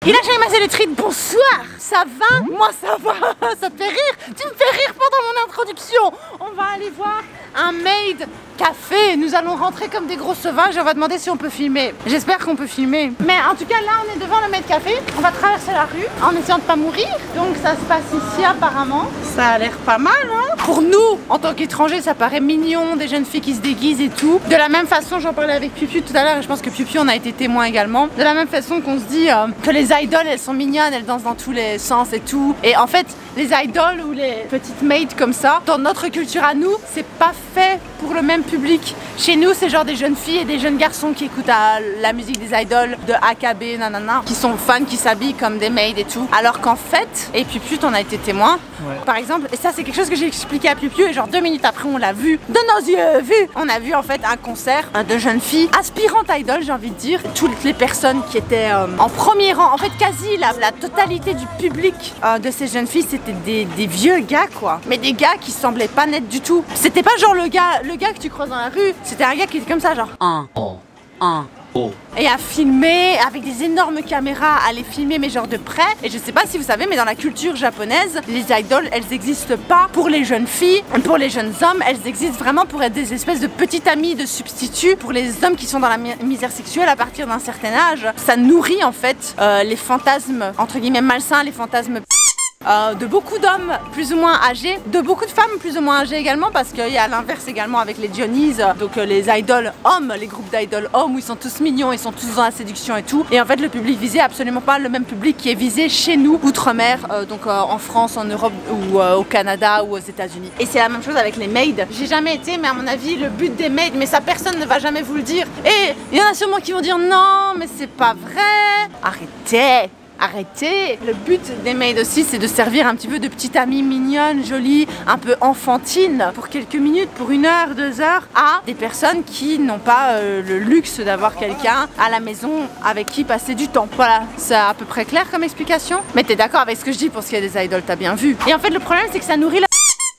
Il a jamais massé le treat, bonsoir. Ça va? Moi ça va. Ça te fait rire? Tu me fais rire pendant mon introduction. On va aller voir un maid café. Nous allons rentrer comme des gros sauvages et on va demander si on peut filmer. J'espère qu'on peut filmer. Mais en tout cas là on est devant le maid café. On va traverser la rue en essayant de pas mourir. Donc ça se passe ici apparemment. Ça a l'air pas mal hein. Pour nous en tant qu'étrangers ça paraît mignon. Des jeunes filles qui se déguisent et tout. De la même façon j'en parlais avec Piu Piu tout à l'heure et je pense que Piu Piu en a été témoin également. De la même façon qu'on se dit que les idoles elles sont mignonnes. Elles dansent dans tous les sens et tout. Et en fait les idoles ou les petites maids comme ça dans notre culture à nous c'est pas fait pour le même public. Chez nous c'est genre des jeunes filles et des jeunes garçons qui écoutent la musique des idoles de AKB nanana, qui sont fans, qui s'habillent comme des maids et tout. Alors qu'en fait, et Piu Piu t'en a été témoin par exemple, et ça c'est quelque chose que j'ai expliqué à Piu Piu et genre 2 minutes après on l'a vu de nos yeux, on a vu en fait un concert de jeunes filles aspirantes idoles j'ai envie de dire. Toutes les personnes qui étaient en premier rang, en fait quasi la totalité du public de ces jeunes filles c'était des vieux gars quoi. Mais des gars qui semblaient pas nets du tout. C'était pas genre le gars que tu croises dans la rue, c'était un gars qui était comme ça genre et à filmer avec des énormes caméras, à les filmer mais genre de près. Et je sais pas si vous savez mais dans la culture japonaise les idoles elles existent pas pour les jeunes filles, pour les jeunes hommes elles existent vraiment pour être des espèces de petits amis de substituts pour les hommes qui sont dans la misère sexuelle à partir d'un certain âge. Ça nourrit en fait les fantasmes entre guillemets malsains, les fantasmes de beaucoup d'hommes plus ou moins âgés, de beaucoup de femmes plus ou moins âgées également parce qu'il y a l'inverse également avec les Johnny's, donc les idoles hommes, les groupes d'idoles hommes où ils sont tous mignons, ils sont tous dans la séduction et tout. Et en fait le public visé est absolument pas le même public qui est visé chez nous, outre-mer, donc en France, en Europe ou au Canada ou aux États-Unis. Et c'est la même chose avec les maids. J'ai jamais été mais à mon avis le but des maids, mais ça personne ne va jamais vous le dire. Et il y en a sûrement qui vont dire non mais c'est pas vrai. Arrêtez! Arrêtez! Le but des maids aussi c'est de servir un petit peu de petite amie mignonne, jolie, un peu enfantine pour quelques minutes, pour 1 heure, 2 heures à des personnes qui n'ont pas le luxe d'avoir quelqu'un à la maison avec qui passer du temps. Voilà, c'est à peu près clair comme explication. Mais t'es d'accord avec ce que je dis pour ce qui est des idoles, t'as bien vu. Et en fait le problème c'est que ça nourrit la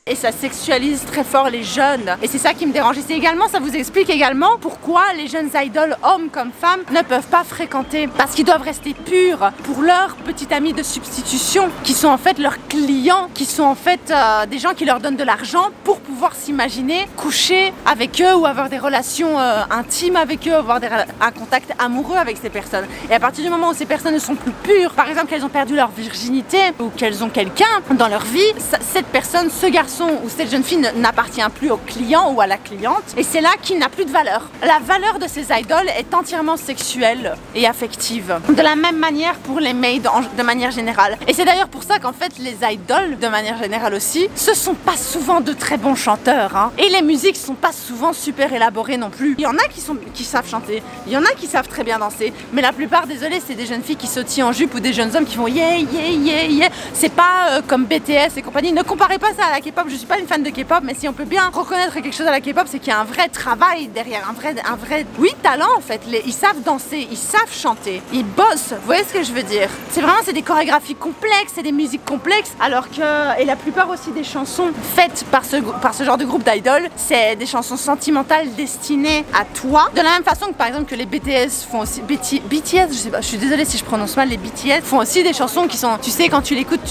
et ça sexualise très fort les jeunes. Et c'est ça qui me dérange. Et c'est également, ça vous explique également pourquoi les jeunes idoles, hommes comme femmes, ne peuvent pas fréquenter. Parce qu'ils doivent rester purs pour leurs petits amis de substitution, qui sont en fait leurs clients, qui sont en fait des gens qui leur donnent de l'argent pour pouvoir s'imaginer coucher avec eux ou avoir des relations intimes avec eux, avoir un contact amoureux avec ces personnes. Et à partir du moment où ces personnes ne sont plus pures, par exemple qu'elles ont perdu leur virginité ou qu'elles ont quelqu'un dans leur vie, cette personne, ce garçon ou cette jeune fille n'appartient plus au client ou à la cliente et c'est là qu'il n'a plus de valeur. La valeur de ces idoles est entièrement sexuelle et affective. De la même manière pour les maids de manière générale. Et c'est d'ailleurs pour ça qu'en fait les idoles de manière générale aussi, ce sont pas souvent de très bons chanteurs hein. Et les musiques sont pas souvent super élaborées non plus. Il y en a qui savent chanter, il y en a qui savent très bien danser, mais la plupart désolé c'est des jeunes filles qui sautillent en jupe ou des jeunes hommes qui vont yeah yeah yeah yeah. C'est pas comme BTS et compagnie. Ne comparez pas ça à la K-pop. Je suis pas une fan de K-pop mais si on peut bien reconnaître quelque chose à la K-pop c'est qu'il y a un vrai travail derrière, un vrai oui talent en fait. Ils savent danser, ils savent chanter, ils bossent, vous voyez ce que je veux dire. C'est vraiment des chorégraphies complexes, c'est des musiques complexes alors que, et la plupart aussi des chansons faites par ce genre de groupe d'idoles c'est des chansons sentimentales destinées à toi. De la même façon que par exemple que les BTS font aussi, BTS je sais pas, je suis désolée si je prononce mal, les BTS font aussi des chansons qui sont, tu sais quand tu l'écoutes,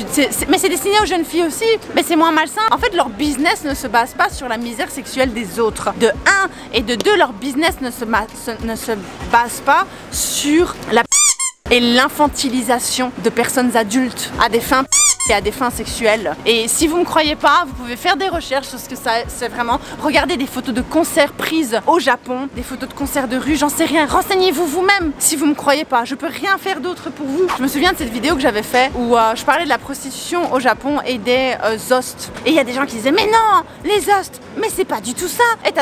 mais c'est destiné aux jeunes filles aussi, mais c'est moins malsain. En fait leur business ne se base pas sur la misère sexuelle des autres, de 1 et de 2 leur business ne se base pas sur la et l'infantilisation de personnes adultes à des fins et à des fins sexuelles. Et si vous me croyez pas, vous pouvez faire des recherches sur ce que c'est vraiment. Regardez des photos de concerts prises au Japon, des photos de concerts de rue, j'en sais rien. Renseignez-vous vous-même si vous me croyez pas. Je peux rien faire d'autre pour vous. Je me souviens de cette vidéo que j'avais fait où je parlais de la prostitution au Japon et des hostes. Et il y a des gens qui disaient mais non, les hostes, mais c'est pas du tout ça. Et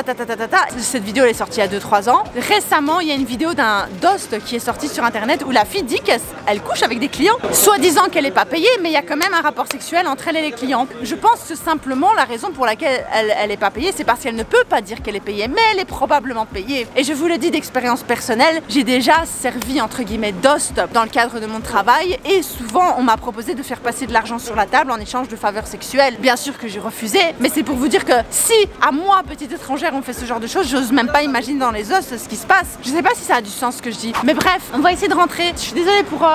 Cette vidéo elle est sortie il y a 2-3 ans. Récemment, il y a une vidéo d'un host qui est sortie sur internet où la fille dit qu'elle couche avec des clients, soi-disant qu'elle est pas payée, mais il y a quand même un rapport sexuel entre elle et les clients. Je pense que simplement la raison pour laquelle elle est pas payée, c'est parce qu'elle ne peut pas dire qu'elle est payée, mais elle est probablement payée. Et je vous le dis d'expérience personnelle, j'ai déjà servi entre guillemets d'host dans le cadre de mon travail et souvent on m'a proposé de faire passer de l'argent sur la table en échange de faveurs sexuelles. Bien sûr que j'ai refusé, mais c'est pour vous dire que si à moi, petite étrangère, on fait ce genre de choses, j'ose même pas imaginer dans les os ce qui se passe. Je sais pas si ça a du sens ce que je dis, mais bref, on va essayer de rentrer. Je suis désolée pour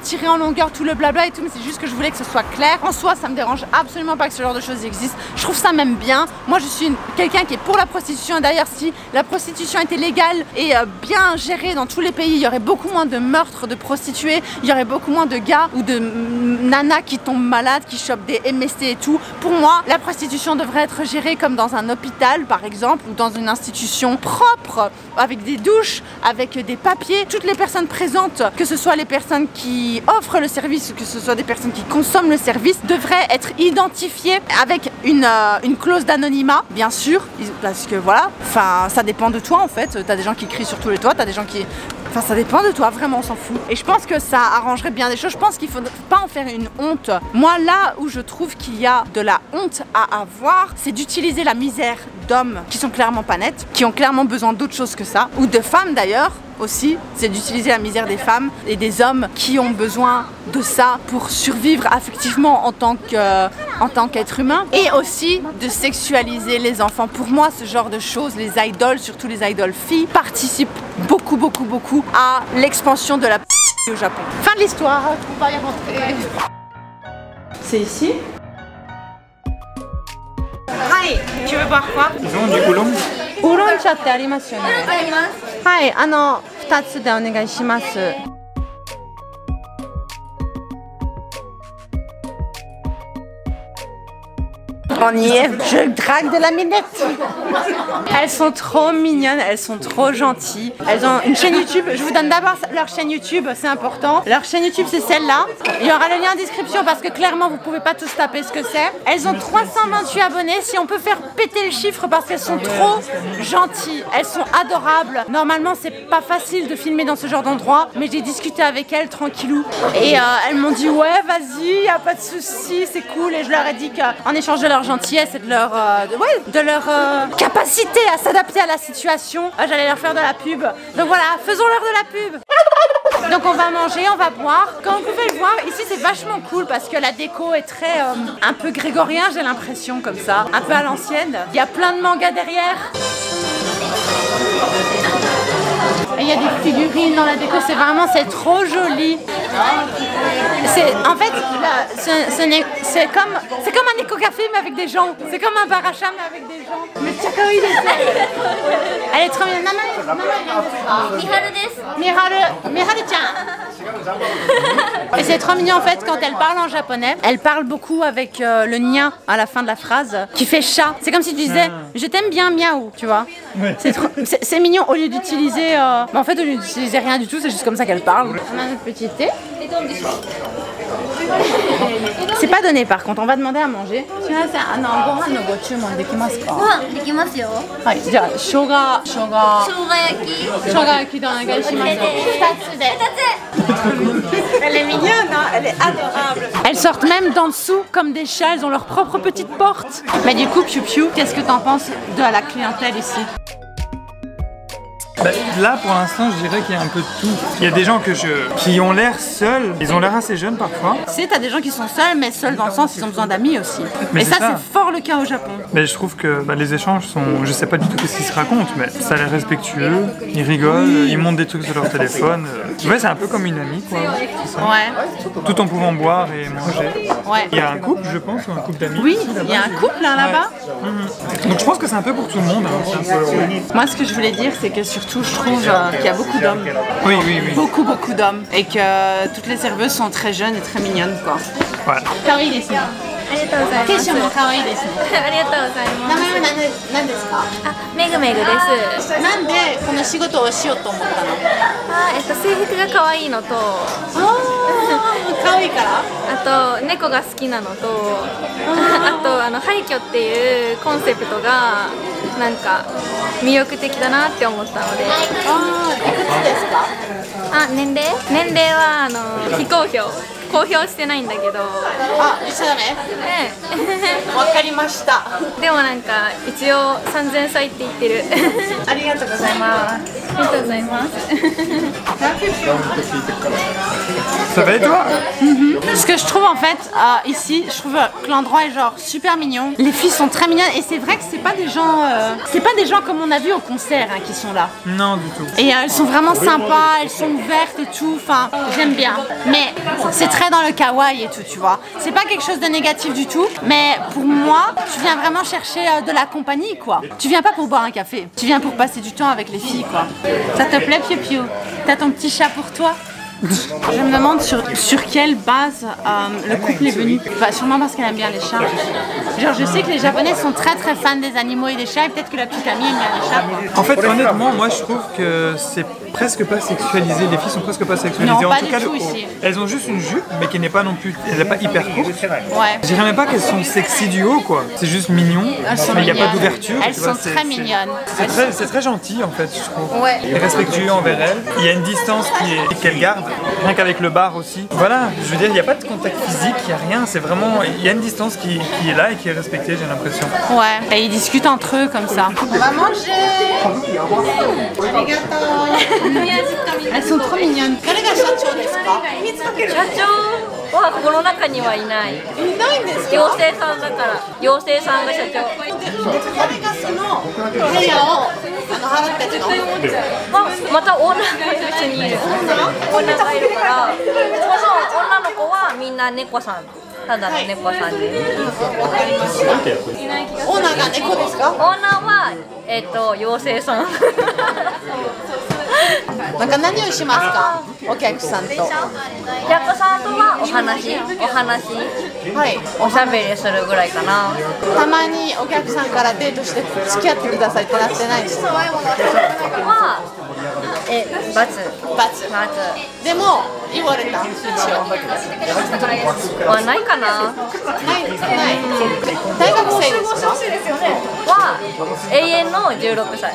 tirer en longueur tout le blabla et tout, mais c'est juste que je voulais que ce soit clair. En soi, ça me dérange absolument pas que ce genre de choses existe. Je trouve ça même bien. Moi, je suis quelqu'un qui est pour la prostitution. D'ailleurs, si la prostitution était légale et bien gérée dans tous les pays, il y aurait beaucoup moins de meurtres de prostituées, il y aurait beaucoup moins de gars ou de nanas qui tombent malades, qui chopent des MST et tout. Pour moi, la prostitution devrait être gérée comme dans un hôpital, par exemple, ou dans une institution propre, avec des douches, avec des papiers. Toutes les personnes présentes, que ce soit les personnes qui offrent le service ou que ce soit des personnes qui consomment le service, devraient être identifiées avec une clause d'anonymat, bien sûr, parce que voilà, enfin, ça dépend de toi en fait. T'as des gens qui crient sur tous les toits, t'as des gens qui... Enfin, ça dépend de toi, vraiment, on s'en fout. Et je pense que ça arrangerait bien des choses. Je pense qu'il ne faut pas en faire une honte. Moi, là où je trouve qu'il y a de la honte à avoir, c'est d'utiliser la misère d'hommes qui sont clairement pas nets, qui ont clairement besoin d'autre chose que ça, ou de femmes d'ailleurs, aussi, c'est d'utiliser la misère des femmes et des hommes qui ont besoin de ça pour survivre affectivement en tant qu'être humain, et aussi de sexualiser les enfants. Pour moi, ce genre de choses, les idoles, surtout les idoles filles, participent beaucoup à l'expansion de la au Japon. Fin de l'histoire, on va y rentrer. C'est ici. Hi, tu veux boire quoi? Ils ont du oolong. Oolong-chaってありますよね。あります。はい、2つでお願いします。On y est, je drague de la minette. Elles sont trop mignonnes, elles sont trop gentilles. Elles ont une chaîne YouTube. Je vous donne d'abord leur chaîne YouTube, c'est important. Leur chaîne YouTube, c'est celle-là. Il y aura le lien en description parce que clairement, vous pouvez pas tous taper ce que c'est. Elles ont 328 abonnés. Si on peut faire péter le chiffre parce qu'elles sont trop gentilles. Elles sont adorables. Normalement, c'est pas facile de filmer dans ce genre d'endroit, mais j'ai discuté avec elles tranquillou. Et elles m'ont dit ouais, vas-y, y a pas de souci, c'est cool. Et je leur ai dit qu'en échange de leur gentillesse et de leur, capacité à s'adapter à la situation, j'allais leur faire de la pub. Donc voilà, faisons-leur de la pub. Donc on va manger, on va boire. Comme vous pouvez le voir, ici c'est vachement cool parce que la déco est très un peu grégorien, j'ai l'impression, comme ça, un peu à l'ancienne. Il y a plein de mangas derrière. Et il y a des figurines dans la déco, c'est trop joli. En fait, c'est comme un éco-café mais avec des gens. C'est comme un bar à chat mais avec des gens. Mais elle est trop mignonne. Et c'est trop mignon en fait quand elle parle en japonais. Elle parle beaucoup avec le nia à la fin de la phrase qui fait chat. C'est comme si tu disais je t'aime bien miaou, tu vois. C'est mignon au lieu d'utiliser... en fait au lieu d'utiliser rien du tout, c'est juste comme ça qu'elle parle. On a notre petit thé. C'est pas donné par contre, on va demander à manger. Elle est mignonne, hein, elle est adorable. Elles sortent même d'en dessous comme des chats, elles ont leur propre petite porte. Mais du coup, Piu Piu, qu'est-ce que t'en penses de la clientèle ici? Bah, là, pour l'instant, je dirais qu'il y a un peu de tout. Il y a des gens qui ont l'air seuls, ils ont l'air assez jeunes parfois. Tu sais, t'as des gens qui sont seuls, mais seuls dans le sens ils ont besoin d'amis aussi. Mais et ça, c'est fort le cas au Japon. Mais je trouve que les échanges sont... Je sais pas du tout ce qu'ils se racontent, mais ça a l'air respectueux, ils rigolent, ils montent des trucs sur leur téléphone. Ouais, c'est un peu comme une amie, quoi. Ça. Ouais. Tout en pouvant boire et manger. Ouais. Il y a un couple, je pense, ou un couple d'amis. Oui, il y a un couple là-bas. Donc je pense que c'est un peu pour tout le monde. Hein. Moi, ce que je voulais dire, c'est que surtout, je trouve qu'il y a beaucoup d'hommes. Oui. Beaucoup d'hommes. Et que toutes les serveuses sont très jeunes et très mignonnes, quoi. Ouais. Kawaii desu ne. ありがとうございます。ケイションも可愛いですね。ありがとうございます。名前は何ですか？あ、めぐめぐです。なんでこの仕事をしようと思ったの？制服が可愛いのと、可愛いから？あと猫が好きなのと、あと廃墟っていうコンセプトがなんか魅力的だなって思ったので。いくつですか？年齢は非公表。公表してないんだけど、あ、言っちゃダメ？わかりました。でもなんか一応3000歳って言ってる。ありがとうございます。ありがとうございます。Ça va et toi? Ce que je trouve en fait ici, je trouve que l'endroit est genre super mignon. Les filles sont très mignonnes et c'est vrai que c'est pas des gens comme on a vu au concert hein, qui sont là. Non du tout. Et elles sont vraiment sympas, elles sont ouvertes et tout. Enfin, j'aime bien. Mais c'est très dans le kawaii et tout, tu vois. C'est pas quelque chose de négatif du tout. Mais pour moi, tu viens vraiment chercher de la compagnie, quoi. Tu viens pas pour boire un café. Tu viens pour passer du temps avec les filles, quoi. Ça te plaît, Piu Piu? T'as ton petit chat pour toi? Je me demande sur quelle base le couple est venu. Enfin, sûrement parce qu'elle aime bien les chats. Genre, je sais que les Japonais sont très très fans des animaux et des chats, et peut-être que la petite amie aime bien les chats. En fait, honnêtement, moi je trouve que c'est presque pas sexualisé. Les filles sont presque pas sexualisées. Non, en pas tout du cas, tout ici. Elles ont juste une jupe, mais qui n'est pas non plus, elle n'est pas hyper courte. Ouais. Je dirais même pas qu'elles sont sexy du haut, quoi. C'est juste mignon, mais il n'y a pas d'ouverture. Elles sont très mignonnes. C'est très gentil en fait, je trouve. Ouais. Et respectueux envers elles. Il y a une distance qu'elles gardent, rien qu'avec le bar aussi. Voilà, je veux dire, il n'y a pas de contact physique, il n'y a rien. C'est vraiment, il y a une distance qui est là et qui est respectée, j'ai l'impression. Ouais. Et ils discutent entre eux comme ça. On va manger. Elles sont trop mignonnes. Quel est le chacho desu ka? 社長はこの中にはいない。いないんですか？妖精さんだから、妖精さんが社長。誰がその部屋を払ってるの？また女が一緒にいる。女がいるから、この女の子はみんな猫さん。ただの猫さんです。オーナーが猫ですか？オーナーは妖精さん。なんか何をしますか？お客さんと。お客さんとはお話、はい。おしゃべりするぐらいかな。たまにお客さんからデートして付き合ってくださいってなってないですか？は罰。でも言われた一応。はないかな。ない。大学生ですか？は永遠の16歳。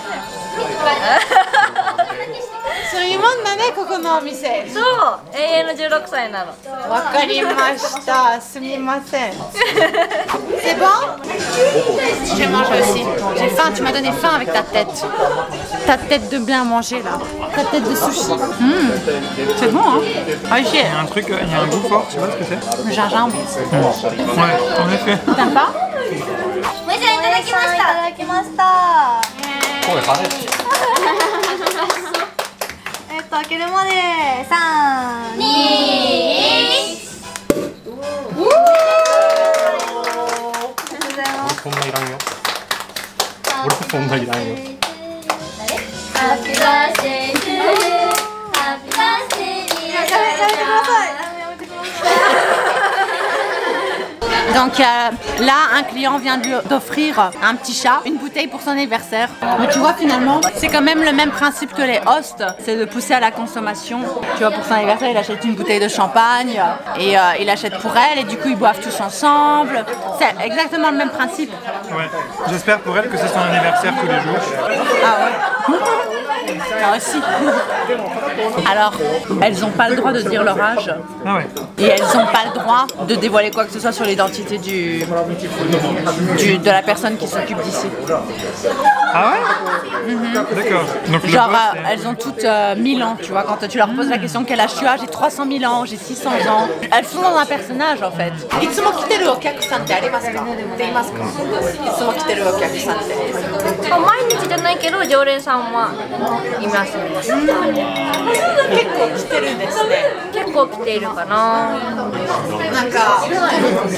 そういうもんだね、ここのお店。そう、永遠の16歳なの。わかりました。すみません。C'est bon? Je vais manger aussi. J'ai faim. Tu m'as donné faim avec ta tête. Ta tête de bien manger là. Ta tête de sushi. C'est bon, hein? Ah, Il y a un truc, il y a un goût fort, tu vois ce que c'est? Le gingembre. Ouais, en effet. T'aimes pas? 開けるまで3、2、そんないらんよ。俺もそんないらんよ。ハッピーバースデートゥーユー、ハッピーバースデートゥーユー。やめてください。 Donc là, un client vient d'offrir un petit chat, une bouteille pour son anniversaire. Mais tu vois, finalement, c'est quand même le même principe que les hosts, c'est de pousser à la consommation. Tu vois, pour son anniversaire, il achète une bouteille de champagne et il achète pour elle et du coup, ils boivent tous ensemble. C'est exactement le même principe. Ouais. J'espère pour elle que c'est son anniversaire tous les jours. Ah ouais. Ah aussi. Alors, elles n'ont pas le droit de dire leur âge. Ah ouais. Et elles n'ont pas le droit de dévoiler quoi que ce soit sur l'identité de la personne qui s'occupe d'ici. Ah ouais? D'accord. Donc, Genre, elles ont toutes 1000 ans, tu vois, quand tu leur poses la question quel âge tu as, j'ai 300 000 ans, j'ai 600 ans. Elles sont dans un personnage en fait. いつも来てるお客さんってありますか？って言いますか？いつも来てるお客さんって。毎日じゃないけど常連さんはいますね。結構来てるんですね。結構来ているかな。なんか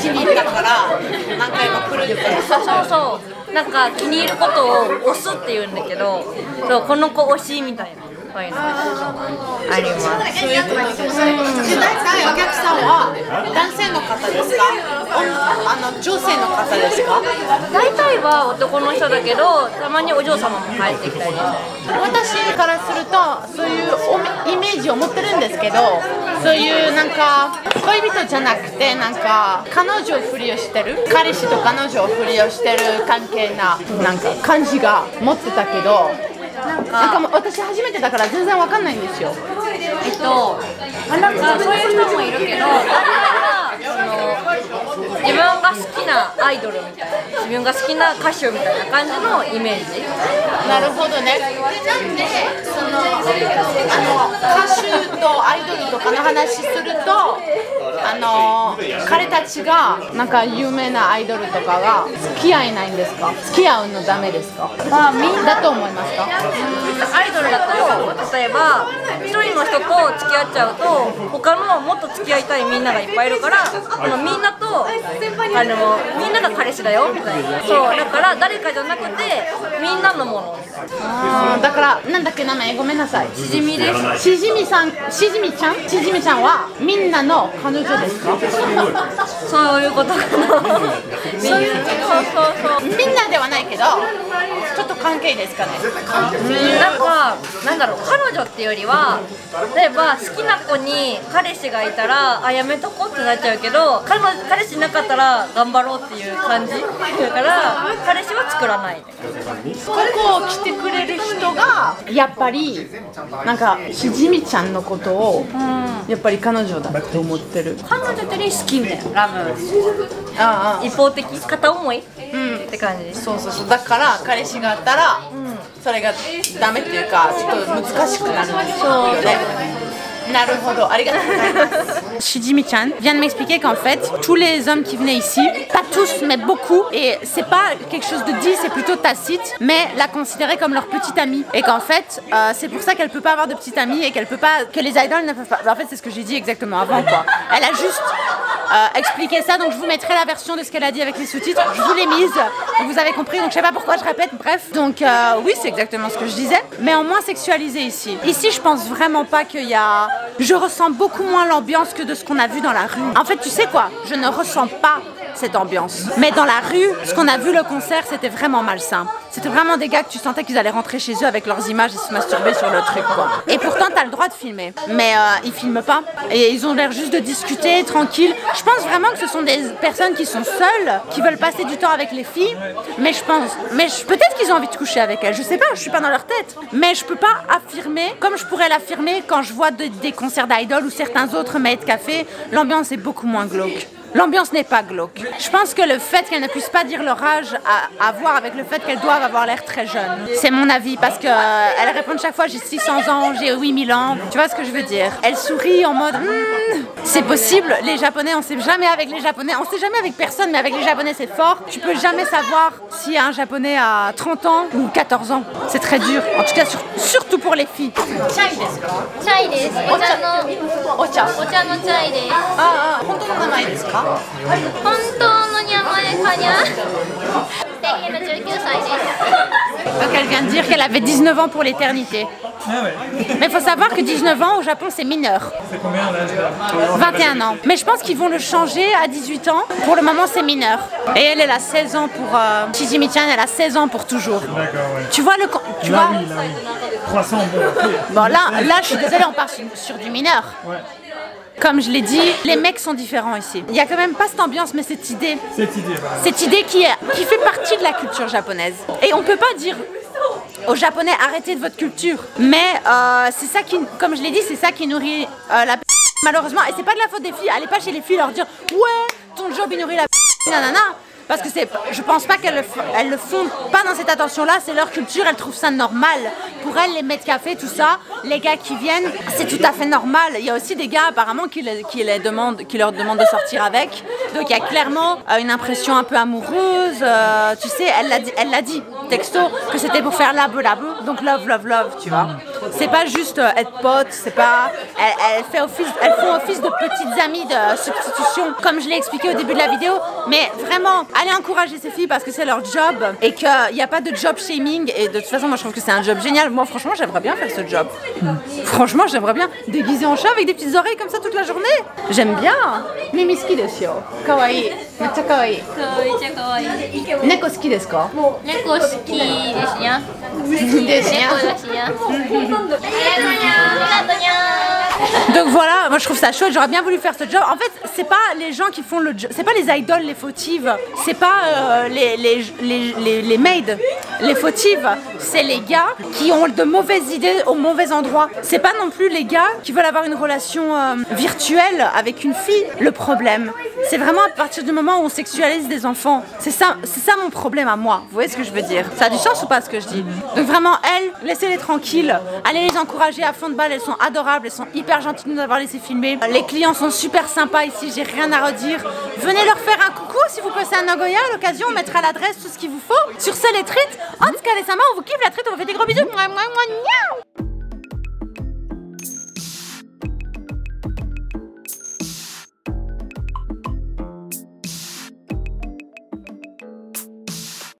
気に入ったから何回も来るみたいな。そうそう。なんか気に入ることを押すって言うんだけど、そうこの子推しみたいな。そういうのあります。そういうことですね。大体お客さんは男性の方ですか？女性の方ですか？大体は男の人だけど、たまにお嬢様も帰ってきたりする。私からするとそういうイメージを持ってるんですけど、そういうなんか恋人じゃなくてなんか彼女をふりをしてる、彼氏と彼女をふりをしてる関係ななんか感じが持ってたけど。なんか私初めてだから全然わかんないんですよ。なんかそういう人もいるけど、だんだが好きなアイドルみたいな、自分が好きな歌手みたいな感じのイメージ。なるほどね。なんでその歌手とアイドルとかの話すると彼たちがなんか有名なアイドルとかが付き合えないんですか？付き合うのダメですか？みんなと思いますか？アイドルだと例えば一人の人と付き合っちゃうと他のもっと付き合いたいみんながいっぱいいるから、みんなとみんなが彼氏だよみたいな。そうだから誰かじゃなくてみんなのものみたいな。だからなんだっけ名前ごめんなさい。しじみです。しじみちゃんはみんなの彼女ですか？そういうことかな。そうみんなではないけどちょっと関係ですかね。なんだろう、彼女っていうよりは例えば好きな子に彼氏がいたらやめとこうってなっちゃうけど、彼氏なかったら頑張ろうっていう感じだから彼氏は作らない。ここを来てくれる人がやっぱりなんかしじみちゃんのことをやっぱり彼女だと思ってる。彼女って好きだよ、ラブ。一方的、片思い、って感じ。そうだから彼氏があったら、それがダメっていうかちょっと難しくなるんですよね。Shijimi Chan vient de m'expliquer qu'en fait, tous les hommes qui venaient ici, pas tous, mais beaucoup, et c'est pas quelque chose de dit, c'est plutôt tacite, mais la considérer comme leur petite amie. Et qu'en fait, c'est pour ça qu'elle peut pas avoir de petite amie et que les idoles ne peuvent pas. En fait, c'est ce que j'ai dit exactement avant, quoi. Elle a juste expliqué ça, donc je vous mettrai la version de ce qu'elle a dit avec les sous-titres. Je vous l'ai mise, vous avez compris, donc je sais pas pourquoi je répète, bref. Donc oui, c'est exactement ce que je disais, mais en moins sexualisé ici. Ici, je pense vraiment pas qu'il y a. Je ressens beaucoup moins l'ambiance que de ce qu'on a vu dans la rue. En fait, tu sais quoi? Je ne ressens pas cette ambiance. Mais dans la rue, ce qu'on a vu le concert, c'était vraiment malsain. C'était vraiment des gars que tu sentais qu'ils allaient rentrer chez eux avec leurs images et se masturber sur le truc, quoi. Et pourtant, t'as le droit de filmer. Mais ils filment pas. Et ils ont l'air juste de discuter, tranquille. Je pense vraiment que ce sont des personnes qui sont seules, qui veulent passer du temps avec les filles. Mais je pense... peut-être qu'ils ont envie de coucher avec elles. Je sais pas, je suis pas dans leur tête. Mais je peux pas affirmer, comme je pourrais l'affirmer quand je vois des concerts d'idoles ou certains autres maîtres café, l'ambiance est beaucoup moins glauque. L'ambiance n'est pas glauque. Je pense que le fait qu'elles ne puissent pas dire leur âge a à voir avec le fait qu'elles doivent avoir l'air très jeunes. C'est mon avis parce qu'elles répondent chaque fois j'ai 600 ans, j'ai 8000 ans. Tu vois ce que je veux dire? Elles sourient en mode c'est possible. Les Japonais, on sait jamais avec les Japonais. On sait jamais avec personne, mais avec les Japonais c'est fort. Tu peux jamais savoir si un Japonais a 30 ans ou 14 ans. C'est très dur. En tout cas, surtout pour les filles. Chai desu ka? Chai desu. Ocha. Ocha no chai desu. Hontou no namae desu ka? 本当の名前かにゃ。今19歳です。 Donc elle vient de dire qu'elle avait 19 ans pour l'éternité. Ah ouais. Mais il faut savoir que 19 ans au Japon c'est mineur. C'est combien l'âge là? 21 ans. Mais je pense qu'ils vont le changer à 18 ans. Pour le moment c'est mineur. Et elle a 16 ans pour... Shijimi-chan, elle a 16 ans pour toujours. D'accord, ouais. Tu vois le... Tu vois Oui, là, oui. 300, bon. Bon là je suis désolée, on part sur du mineur. Ouais. Comme je l'ai dit, les mecs sont différents ici. Il n'y a quand même pas cette ambiance, mais cette idée. Voilà. Cette idée qui fait partie de la culture japonaise. Et on peut pas dire aux Japonais arrêtez de votre culture. Mais c'est ça qui, comme je l'ai dit, c'est ça qui nourrit la malheureusement. Et c'est pas de la faute des filles. Allez pas chez les filles leur dire ouais, ton job il nourrit la nanana. Parce que je pense pas qu'elles le font pas dans cette attention-là, c'est leur culture, elles trouvent ça normal. Pour elles, les maîtres café, tout ça, les gars qui viennent, c'est tout à fait normal. Il y a aussi des gars apparemment qui leur demandent de sortir avec. Donc il y a clairement une impression un peu amoureuse. Tu sais, elle l'a dit, texto, que c'était pour faire labo, donc love, love, love, tu vois. C'est pas juste être pote, c'est pas... Elles font office de petites amies de substitution, comme je l'ai expliqué au début de la vidéo. Mais vraiment, allez encourager ces filles parce que c'est leur job et qu'il n'y a pas de job shaming. Et de toute façon, moi je trouve que c'est un job génial. Moi franchement, j'aimerais bien faire ce job. Franchement, j'aimerais bien déguiser en chat avec des petites oreilles comme ça toute la journée. J'aime bien. Mimi suki desu yo. Kawaii. Mecha kawaii. Neko suki desu ka? Neko suki desu nya. ですね。猫だしにゃ。ありがとうにゃ。Donc voilà, moi je trouve ça chouette, j'aurais bien voulu faire ce job. En fait, c'est pas les gens qui font le job, c'est pas les idoles les fautives, c'est pas les maids les fautives, c'est les gars qui ont de mauvaises idées au mauvais endroit. C'est pas non plus les gars qui veulent avoir une relation virtuelle avec une fille. Le problème, c'est vraiment à partir du moment où on sexualise des enfants. C'est ça mon problème à moi. Vous voyez ce que je veux dire? Ça a du sens ou pas ce que je dis? Donc vraiment, elles, laissez-les tranquilles, allez les encourager à fond de balle, elles sont adorables, elles sont hyper gentilles de nous avoir laissé filmer. Les clients sont super sympas ici, j'ai rien à redire. Venez leur faire un coucou si vous passez à Nagoya, à l'occasion on mettra l'adresse, tout ce qu'il vous faut. Sur ce les treats, en tout cas les sama, on vous kiffe la treat, on vous fait des gros bisous. Mouah, mouah, mouah, miaou.